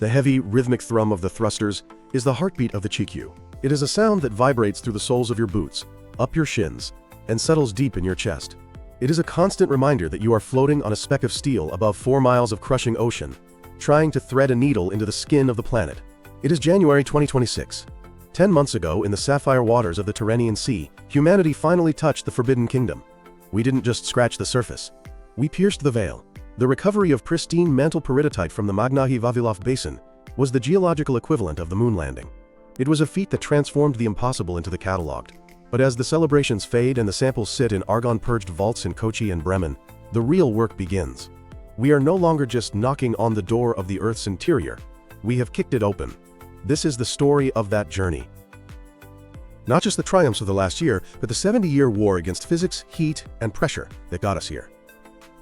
The heavy, rhythmic thrum of the thrusters is the heartbeat of the Chikyu. It is a sound that vibrates through the soles of your boots, up your shins, and settles deep in your chest. It is a constant reminder that you are floating on a speck of steel above 4 miles of crushing ocean, trying to thread a needle into the skin of the planet. It is January 2026. 10 months ago, in the sapphire waters of the Tyrrhenian Sea, humanity finally touched the Forbidden Kingdom. We didn't just scratch the surface. We pierced the veil. The recovery of pristine mantle peridotite from the Magnahi-Vavilov Basin was the geological equivalent of the moon landing. It was a feat that transformed the impossible into the catalogued. But as the celebrations fade and the samples sit in argon-purged vaults in Kochi and Bremen, the real work begins. We are no longer just knocking on the door of the Earth's interior. We have kicked it open. This is the story of that journey. Not just the triumphs of the last year, but the 70-year war against physics, heat, and pressure that got us here.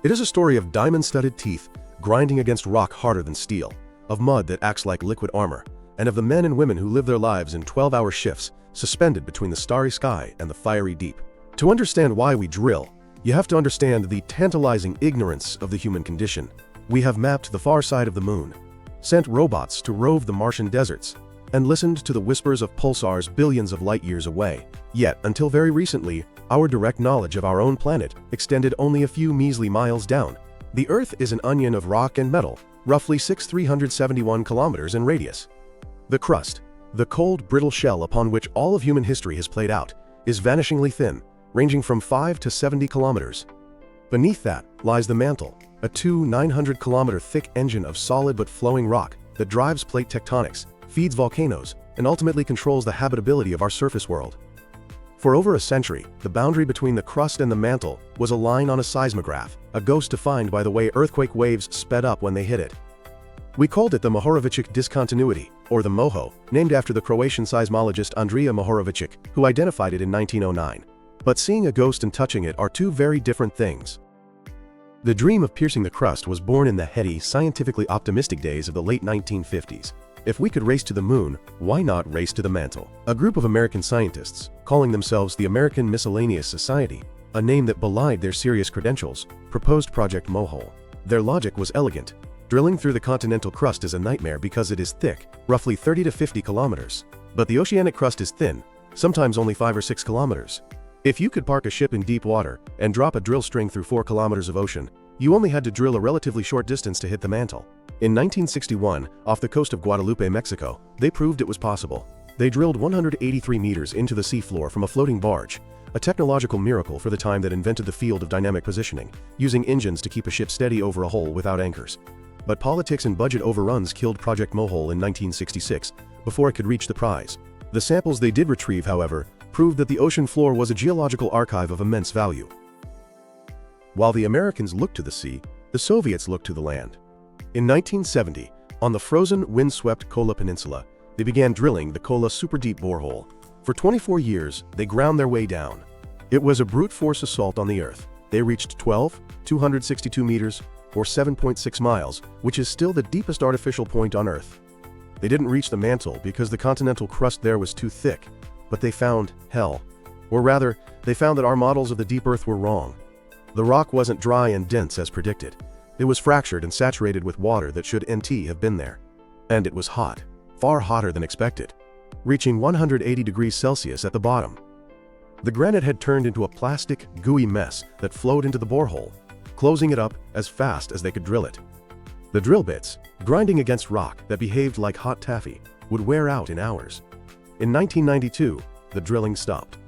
It is a story of diamond-studded teeth grinding against rock harder than steel, of mud that acts like liquid armor, and of the men and women who live their lives in 12-hour shifts, suspended between the starry sky and the fiery deep. To understand why we drill, you have to understand the tantalizing ignorance of the human condition. We have mapped the far side of the moon, sent robots to rove the Martian deserts, and listened to the whispers of pulsars billions of light years away. Yet, until very recently, our direct knowledge of our own planet extended only a few measly miles down. The Earth is an onion of rock and metal, roughly 6,371 kilometers in radius. The crust, the cold, brittle shell upon which all of human history has played out, is vanishingly thin, ranging from 5 to 70 kilometers. Beneath that lies the mantle, a 900-kilometer thick engine of solid but flowing rock that drives plate tectonics, feeds volcanoes, and ultimately controls the habitability of our surface world. For over a century, the boundary between the crust and the mantle was a line on a seismograph, a ghost defined by the way earthquake waves sped up when they hit it. We called it the Mohorovičić discontinuity, or the Moho, named after the Croatian seismologist Andrija Mohorovičić, who identified it in 1909. But seeing a ghost and touching it are two very different things. The dream of piercing the crust was born in the heady, scientifically optimistic days of the late 1950s. If we could race to the moon, why not race to the mantle? A group of American scientists, calling themselves the American Miscellaneous Society, a name that belied their serious credentials, proposed Project Mohole. Their logic was elegant. Drilling through the continental crust is a nightmare because it is thick, roughly 30 to 50 kilometers. But the oceanic crust is thin, sometimes only 5 or 6 kilometers. If you could park a ship in deep water and drop a drill string through 4 kilometers of ocean, you only had to drill a relatively short distance to hit the mantle. In 1961, off the coast of Guadalupe, Mexico, they proved it was possible. They drilled 183 meters into the seafloor from a floating barge, a technological miracle for the time that invented the field of dynamic positioning, using engines to keep a ship steady over a hole without anchors. But politics and budget overruns killed Project Mohole in 1966, before it could reach the prize. The samples they did retrieve, however, proved that the ocean floor was a geological archive of immense value. While the Americans looked to the sea, the Soviets looked to the land. In 1970, on the frozen, windswept Kola Peninsula, they began drilling the Kola super-deep borehole. For 24 years, they ground their way down. It was a brute force assault on the Earth. They reached 262 meters, or 7.6 miles, which is still the deepest artificial point on Earth. They didn't reach the mantle because the continental crust there was too thick, but they found hell. Or rather, they found that our models of the deep Earth were wrong. The rock wasn't dry and dense as predicted. It was fractured and saturated with water that should NT have been there. And it was hot, far hotter than expected, reaching 180 degrees Celsius at the bottom. The granite had turned into a plastic, gooey mess that flowed into the borehole, closing it up as fast as they could drill it. The drill bits, grinding against rock that behaved like hot taffy, would wear out in hours. In 1992, the drilling stopped.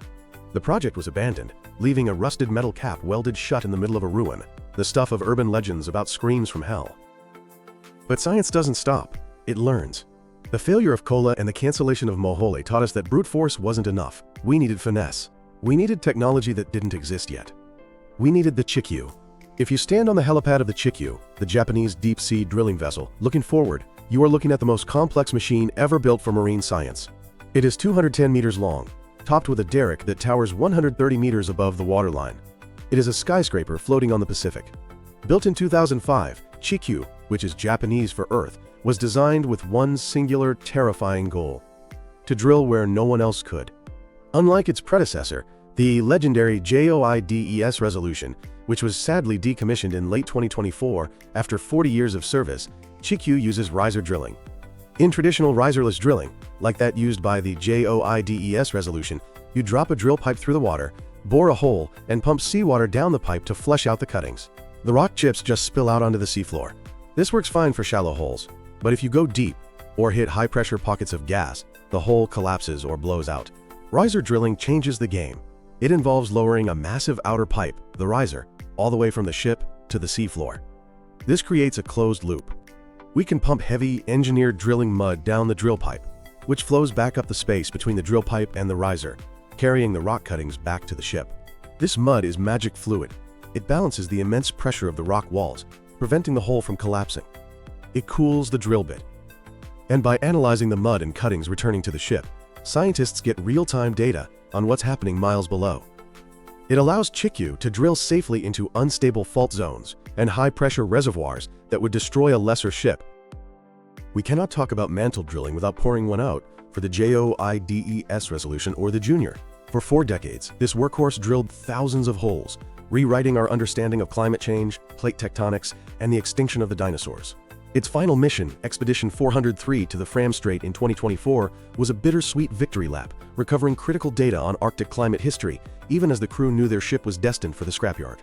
The project was abandoned, leaving a rusted metal cap welded shut in the middle of a ruin, the stuff of urban legends about screams from hell. But science doesn't stop, it learns. The failure of Kola and the cancellation of Mohole taught us that brute force wasn't enough. We needed finesse. We needed technology that didn't exist yet. We needed the Chikyu. If you stand on the helipad of the Chikyu, the Japanese deep-sea drilling vessel, looking forward, you are looking at the most complex machine ever built for marine science. It is 210 meters long, topped with a derrick that towers 130 meters above the waterline. It is a skyscraper floating on the Pacific. Built in 2005, Chikyu, which is Japanese for Earth, was designed with one singular, terrifying goal: to drill where no one else could. Unlike its predecessor, the legendary JOIDES resolution, which was sadly decommissioned in late 2024 after 40 years of service, Chikyu uses riser drilling, In traditional riserless drilling, like that used by the JOIDES resolution, you drop a drill pipe through the water, bore a hole, and pump seawater down the pipe to flush out the cuttings. The rock chips just spill out onto the seafloor. This works fine for shallow holes, but if you go deep or hit high-pressure pockets of gas, the hole collapses or blows out. Riser drilling changes the game. It involves lowering a massive outer pipe, the riser, all the way from the ship to the seafloor. This creates a closed loop. We can pump heavy, engineered drilling mud down the drill pipe, which flows back up the space between the drill pipe and the riser, carrying the rock cuttings back to the ship. This mud is magic fluid. It balances the immense pressure of the rock walls, preventing the hole from collapsing. It cools the drill bit. And by analyzing the mud and cuttings returning to the ship, scientists get real-time data on what's happening miles below. It allows Chikyu to drill safely into unstable fault zones and high-pressure reservoirs that would destroy a lesser ship. We cannot talk about mantle drilling without pouring one out for the JOIDES resolution or the Junior. For 4 decades, this workhorse drilled thousands of holes, rewriting our understanding of climate change, plate tectonics, and the extinction of the dinosaurs. Its final mission, Expedition 403 to the Fram Strait in 2024, was a bittersweet victory lap, recovering critical data on Arctic climate history, even as the crew knew their ship was destined for the scrapyard.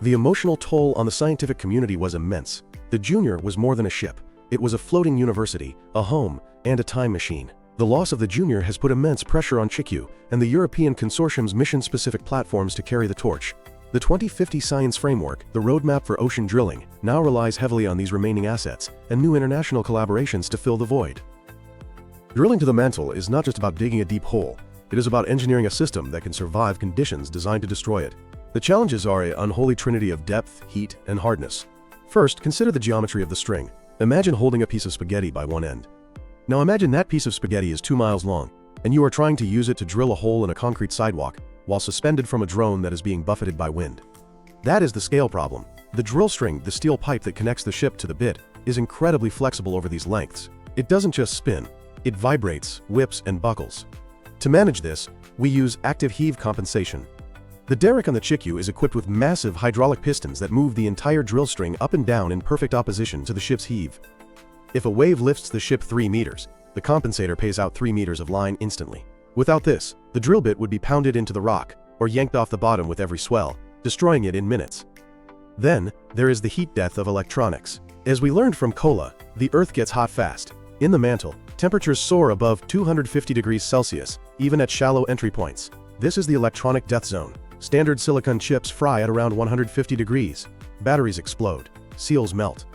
The emotional toll on the scientific community was immense. The Junior was more than a ship. It was a floating university, a home, and a time machine. The loss of the Junior has put immense pressure on Chikyu and the European Consortium's mission-specific platforms to carry the torch. The 2050 Science Framework, the roadmap for ocean drilling, now relies heavily on these remaining assets and new international collaborations to fill the void. Drilling to the mantle is not just about digging a deep hole. It is about engineering a system that can survive conditions designed to destroy it. The challenges are an unholy trinity of depth, heat, and hardness. First, consider the geometry of the string. Imagine holding a piece of spaghetti by one end. Now imagine that piece of spaghetti is 2 miles long, and you are trying to use it to drill a hole in a concrete sidewalk while suspended from a drone that is being buffeted by wind. That is the scale problem. The drill string, the steel pipe that connects the ship to the bit, is incredibly flexible over these lengths. It doesn't just spin, it vibrates, whips, and buckles. To manage this, we use active heave compensation. The derrick on the Chikyu is equipped with massive hydraulic pistons that move the entire drill string up and down in perfect opposition to the ship's heave. If a wave lifts the ship 3 meters, the compensator pays out 3 meters of line instantly. Without this, the drill bit would be pounded into the rock or yanked off the bottom with every swell, destroying it in minutes. Then, there is the heat death of electronics. As we learned from Kola, the Earth gets hot fast. In the mantle, temperatures soar above 250 degrees Celsius, even at shallow entry points. This is the electronic death zone. Standard silicon chips fry at around 150 degrees. Batteries explode. Seals melt.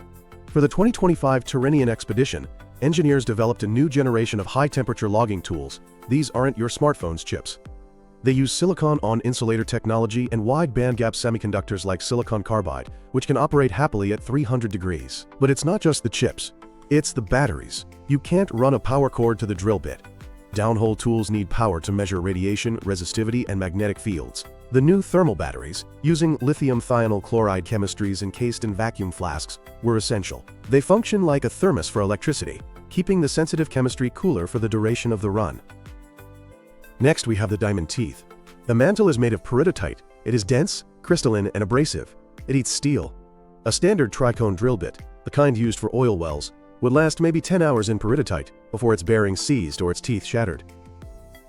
For the 2025 Tyrrhenian expedition, engineers developed a new generation of high-temperature logging tools. These aren't your smartphone's chips. They use silicon-on-insulator technology and wide bandgap semiconductors like silicon carbide, which can operate happily at 300 degrees. But it's not just the chips. It's the batteries. You can't run a power cord to the drill bit. Downhole tools need power to measure radiation, resistivity, and magnetic fields. The new thermal batteries, using lithium thionyl chloride chemistries encased in vacuum flasks, were essential. They function like a thermos for electricity, keeping the sensitive chemistry cooler for the duration of the run. Next, we have the diamond teeth. The mantle is made of peridotite. It is dense, crystalline, and abrasive. It eats steel. A standard tricone drill bit, the kind used for oil wells, would last maybe 10 hours in peridotite before its bearings seized or its teeth shattered.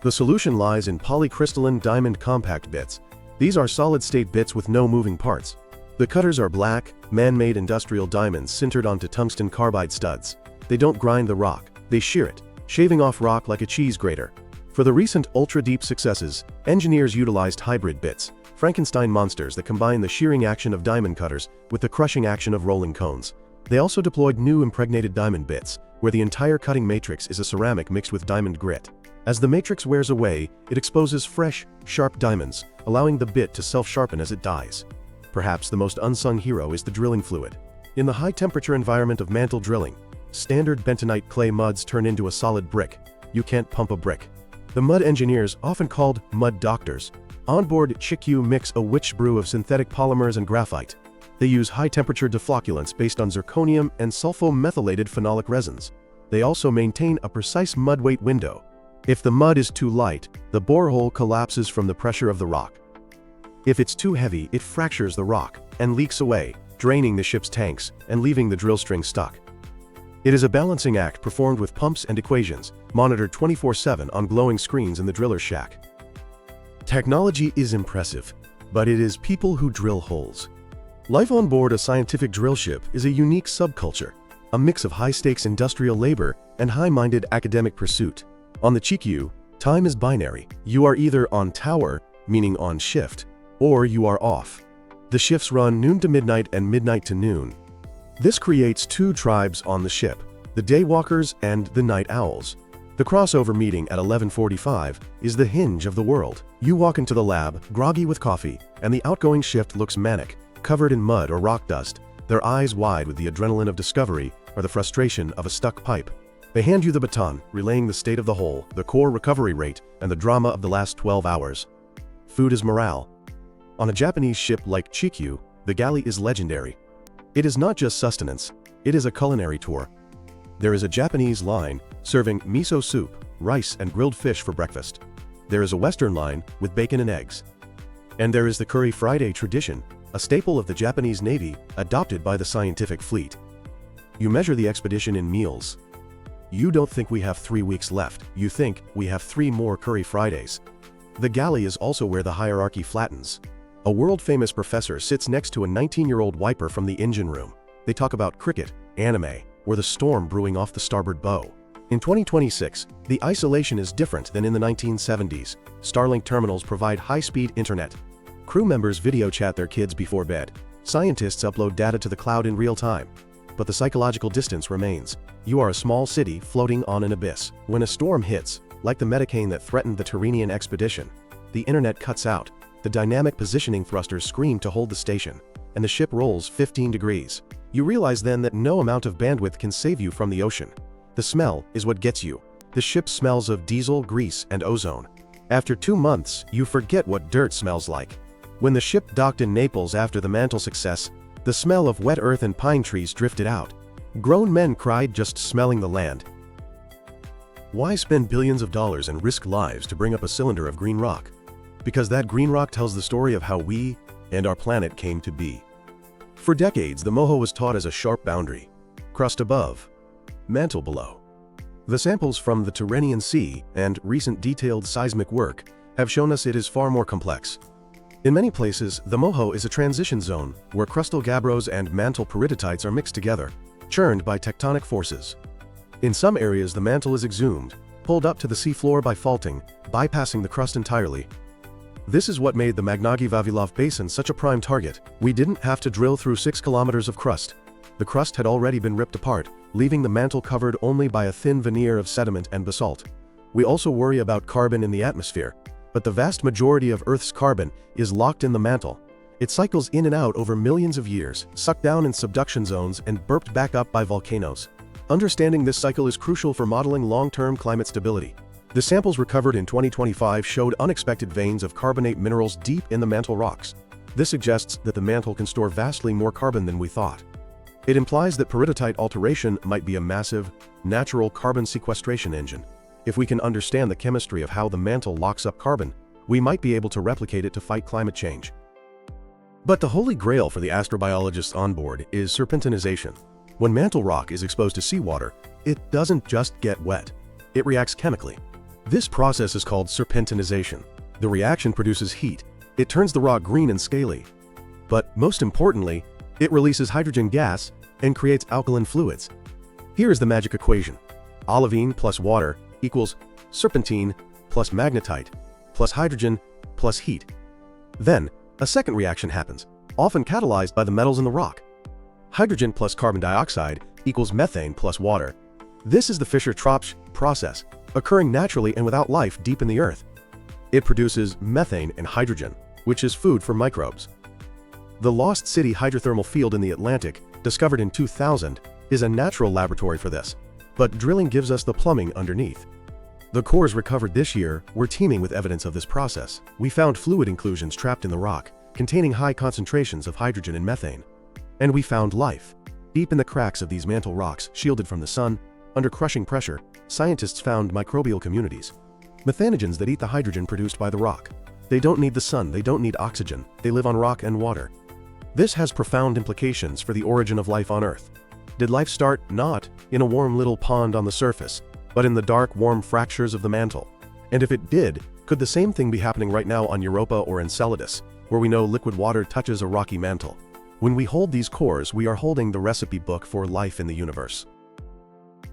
The solution lies in polycrystalline diamond compact bits. These are solid-state bits with no moving parts. The cutters are black, man-made industrial diamonds sintered onto tungsten carbide studs. They don't grind the rock, they shear it, shaving off rock like a cheese grater. For the recent ultra-deep successes, engineers utilized hybrid bits, Frankenstein monsters that combine the shearing action of diamond cutters with the crushing action of rolling cones. They also deployed new impregnated diamond bits, where the entire cutting matrix is a ceramic mixed with diamond grit. As the matrix wears away, it exposes fresh, sharp diamonds, allowing the bit to self-sharpen as it dies. Perhaps the most unsung hero is the drilling fluid. In the high-temperature environment of mantle drilling, standard bentonite clay muds turn into a solid brick. You can't pump a brick. The mud engineers, often called mud doctors, onboard Chikyu mix a witch brew of synthetic polymers and graphite. They use high-temperature deflocculants based on zirconium and sulfomethylated phenolic resins. They also maintain a precise mud weight window. If the mud is too light, the borehole collapses from the pressure of the rock. If it's too heavy, it fractures the rock and leaks away, draining the ship's tanks and leaving the drill string stuck. It is a balancing act performed with pumps and equations, monitored 24/7 on glowing screens in the driller's shack. Technology is impressive, but it is people who drill holes. Life on board a scientific drill ship is a unique subculture, a mix of high-stakes industrial labor and high-minded academic pursuit. On the Chikyu, time is binary. You are either on tower, meaning on shift, or you are off. The shifts run noon to midnight and midnight to noon. This creates two tribes on the ship, the daywalkers and the night owls. The crossover meeting at 11:45 is the hinge of the world. You walk into the lab, groggy with coffee, and the outgoing shift looks manic, covered in mud or rock dust, their eyes wide with the adrenaline of discovery or the frustration of a stuck pipe. They hand you the baton, relaying the state of the hole, the core recovery rate, and the drama of the last 12 hours. Food is morale. On a Japanese ship like Chikyu, the galley is legendary. It is not just sustenance, it is a culinary tour. There is a Japanese line serving miso soup, rice, and grilled fish for breakfast. There is a Western line with bacon and eggs. And there is the Curry Friday tradition, a staple of the Japanese Navy adopted by the scientific fleet. You measure the expedition in meals. You don't think we have 3 weeks left, you think we have 3 more Curry Fridays. The galley is also where the hierarchy flattens. A world-famous professor sits next to a 19-year-old wiper from the engine room. They talk about cricket, anime, or the storm brewing off the starboard bow. In 2026, the isolation is different than in the 1970s. Starlink terminals provide high-speed internet. Crew members video chat their kids before bed. Scientists upload data to the cloud in real time. But the psychological distance remains. You are a small city floating on an abyss. When a storm hits, like the metacane that threatened the Tyrrhenian expedition, the internet cuts out. The dynamic positioning thrusters scream to hold the station, and the ship rolls 15 degrees. You realize then that no amount of bandwidth can save you from the ocean. The smell is what gets you. The ship smells of diesel, grease, and ozone. After 2 months, you forget what dirt smells like. When the ship docked in Naples after the Mantle success, the smell of wet earth and pine trees drifted out. Grown men cried just smelling the land. Why spend billions of dollars and risk lives to bring up a cylinder of green rock? Because that green rock tells the story of how we and our planet came to be. For decades, the Mohole was taught as a sharp boundary. Crust above, mantle below. The samples from the Tyrrhenian Sea and recent detailed seismic work have shown us it is far more complex. In many places, the Mohole is a transition zone where crustal gabbros and mantle peridotites are mixed together, churned by tectonic forces. In some areas, the mantle is exhumed, pulled up to the seafloor by faulting, bypassing the crust entirely. This is what made the Magnagi-Vavilov Basin such a prime target. We didn't have to drill through 6 kilometers of crust. The crust had already been ripped apart, leaving the mantle covered only by a thin veneer of sediment and basalt. We also worry about carbon in the atmosphere, but the vast majority of Earth's carbon is locked in the mantle. It cycles in and out over millions of years, sucked down in subduction zones and burped back up by volcanoes. Understanding this cycle is crucial for modeling long-term climate stability. The samples recovered in 2025 showed unexpected veins of carbonate minerals deep in the mantle rocks. This suggests that the mantle can store vastly more carbon than we thought. It implies that peridotite alteration might be a massive, natural carbon sequestration engine. If we can understand the chemistry of how the mantle locks up carbon, we might be able to replicate it to fight climate change. But the holy grail for the astrobiologists on board is serpentinization. When mantle rock is exposed to seawater, it doesn't just get wet. It reacts chemically. This process is called serpentinization. The reaction produces heat. It turns the rock green and scaly. But most importantly, it releases hydrogen gas and creates alkaline fluids. Here is the magic equation. Olivine plus water equals serpentine plus magnetite plus hydrogen plus heat. Then, a second reaction happens, often catalyzed by the metals in the rock. Hydrogen plus carbon dioxide equals methane plus water. This is the Fischer-Tropsch process, occurring naturally and without life deep in the earth. It produces methane and hydrogen, which is food for microbes. The Lost City hydrothermal field in the Atlantic, discovered in 2000, is a natural laboratory for this, but drilling gives us the plumbing underneath. The cores recovered this year were teeming with evidence of this process. We found fluid inclusions trapped in the rock, containing high concentrations of hydrogen and methane. And we found life. Deep in the cracks of these mantle rocks, shielded from the sun, under crushing pressure, scientists found microbial communities. Methanogens that eat the hydrogen produced by the rock. They don't need the sun, they don't need oxygen, they live on rock and water. This has profound implications for the origin of life on Earth. Did life start not in a warm little pond on the surface, but in the dark, warm fractures of the mantle? And if it did, could the same thing be happening right now on Europa or Enceladus, where we know liquid water touches a rocky mantle? When we hold these cores, we are holding the recipe book for life in the universe.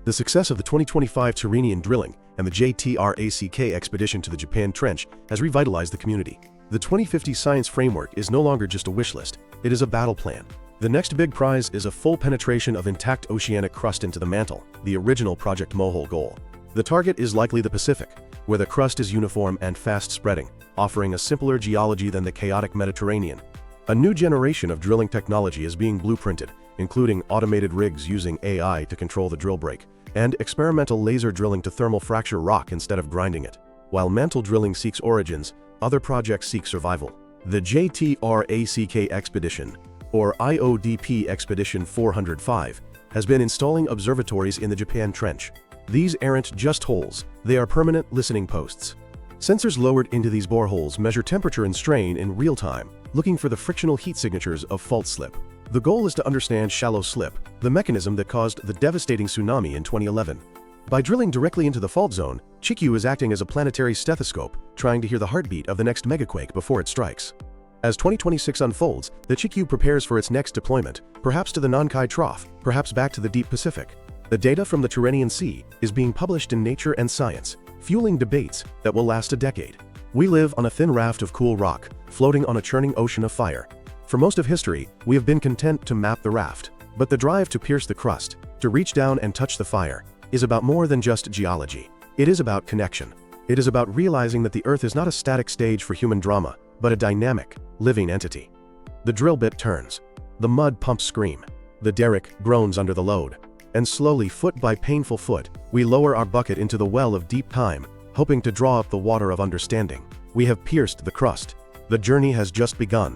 The success of the 2025 Turanian drilling and the JTRACK expedition to the Japan Trench has revitalized the community. The 2050 science framework is no longer just a wish list, it is a battle plan. The next big prize is a full penetration of intact oceanic crust into the mantle, the original Project Mohole goal. The target is likely the Pacific, where the crust is uniform and fast-spreading, offering a simpler geology than the chaotic Mediterranean. A new generation of drilling technology is being blueprinted, including automated rigs using AI to control the drill break, and experimental laser drilling to thermal fracture rock instead of grinding it. While mantle drilling seeks origins, other projects seek survival. The JTRACK expedition, or IODP Expedition 405, has been installing observatories in the Japan Trench. These aren't just holes, they are permanent listening posts. Sensors lowered into these boreholes measure temperature and strain in real time, looking for the frictional heat signatures of fault slip. The goal is to understand shallow slip, the mechanism that caused the devastating tsunami in 2011. By drilling directly into the fault zone, Chikyu is acting as a planetary stethoscope, trying to hear the heartbeat of the next megaquake before it strikes. As 2026 unfolds, the Chikyu prepares for its next deployment, perhaps to the Nankai Trough, perhaps back to the deep Pacific. The data from the Turanian Sea is being published in Nature and Science, fueling debates that will last a decade. We live on a thin raft of cool rock, floating on a churning ocean of fire. For most of history, we have been content to map the raft. But the drive to pierce the crust, to reach down and touch the fire, is about more than just geology. It is about connection. It is about realizing that the Earth is not a static stage for human drama, but a dynamic, living entity. The drill bit turns. The mud pumps scream. The derrick groans under the load. And slowly, foot by painful foot, we lower our bucket into the well of deep time, hoping to draw up the water of understanding. We have pierced the crust. The journey has just begun.